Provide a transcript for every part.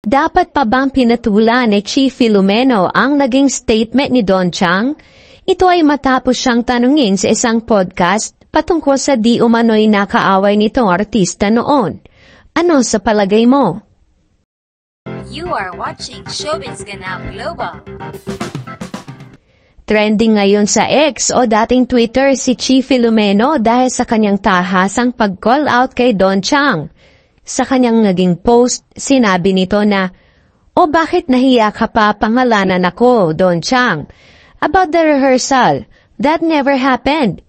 Dapat pa bang pinatulan ni Chi Filomeno ang naging statement ni Don Chang? Ito ay matapos siyang tanungin sa isang podcast patungkol sa di umano'y nakaaway nitong artista noon. Ano sa palagay mo? You are watching Showbiz Ganap Global. Trending ngayon sa X o dating Twitter si Chi Filomeno dahil sa kanyang tahasang pag-call out kay Don Chang. Sa kanyang naging post, sinabi nito na, "O bakit nahiya ka pa pangalanan ako, Don Chang? About the rehearsal, that never happened."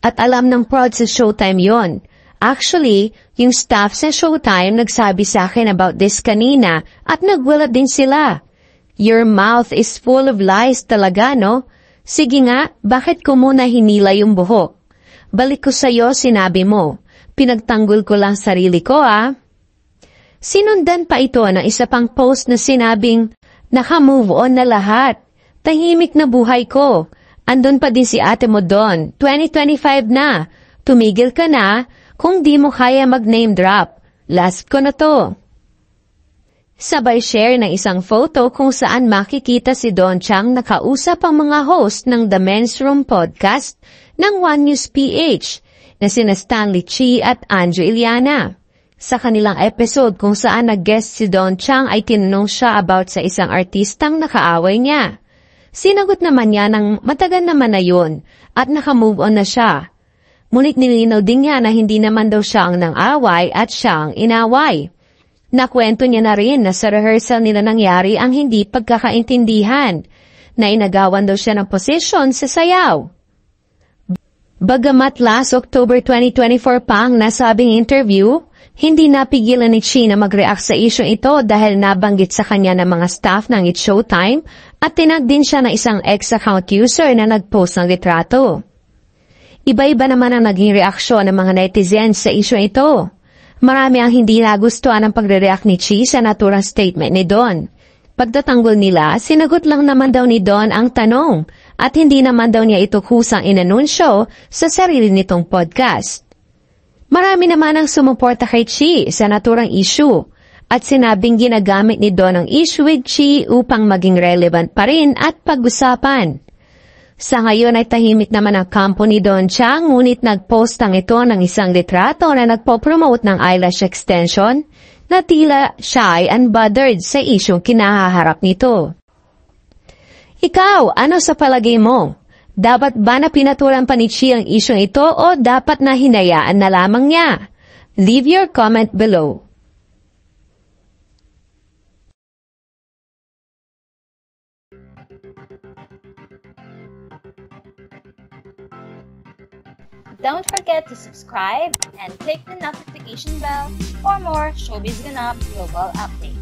At alam ng prod sa Showtime yon. Actually, yung staff sa Showtime nagsabi sa akin about this kanina at nagwala din sila. Your mouth is full of lies talaga, no? Sige nga, bakit ko muna hinila yung buhok? Balik ko sa'yo, sinabi mo. Pinagtanggol ko lang sarili ko, ah. Sinundan pa ito ng isa pang post na sinabing, "Naka-move on na lahat. Tahimik na buhay ko. Andun pa din si ate mo doon. 2025 na. Tumigil ka na kung di mo kaya mag-name drop. Last ko na to." Sabay share ng isang photo kung saan makikita si Don Chang nakausap ang mga host ng The Men's Room podcast ng One News PH na sina Stanley Chi at Andrew Iliana. Sa kanilang episode kung saan nag-guest si Don Chang ay tinanong siya about sa isang artistang nakaaway niya. Sinagot naman niya ng matagal naman na yun at naka-move on na siya. Ngunit nilinaw din niya na hindi naman daw siya ang nang-away at siya ang inaway. Nakwento niya na rin na sa rehearsal nila nangyari ang hindi pagkakaintindihan, na inagawan daw siya ng posisyon sa sayaw. Bagamat last October 2024 pa ang nasabing interview, hindi napigilan ni Chi na mag-react sa issue ito dahil nabanggit sa kanya ng mga staff ng It's Showtime at tinag din siya ng isang ex-account user na nag-post ng litrato. Iba-iba naman ang naging reaksyon ng mga netizens sa issue ito. Marami ang hindi nagustuhan ang pagre-react ni Chi sa naturang statement ni Don. Pagtatanggol nila, sinagot lang naman daw ni Don ang tanong at hindi naman daw niya ito kusang inanunsyo sa sarili nitong podcast. Marami naman ang sumuporta kay Chi sa naturang issue at sinabing ginagamit ni Don ang issue with Chi upang maging relevant pa rin at pag-usapan. Sa ngayon ay tahimik naman ang kampo ni Don Chang ngunit nag-post ang ito ng isang litrato na nagpo-promote ng eyelash extension na tila shy and bothered sa isyong kinahaharap nito. Ikaw, ano sa palagay mo? Dapat ba na pinatulan pa ni Chi ang isyong ito o dapat na hinayaan na lamang niya? Leave your comment below. Don't forget to subscribe and click the notification bell for more Showbiz Ganap Global updates.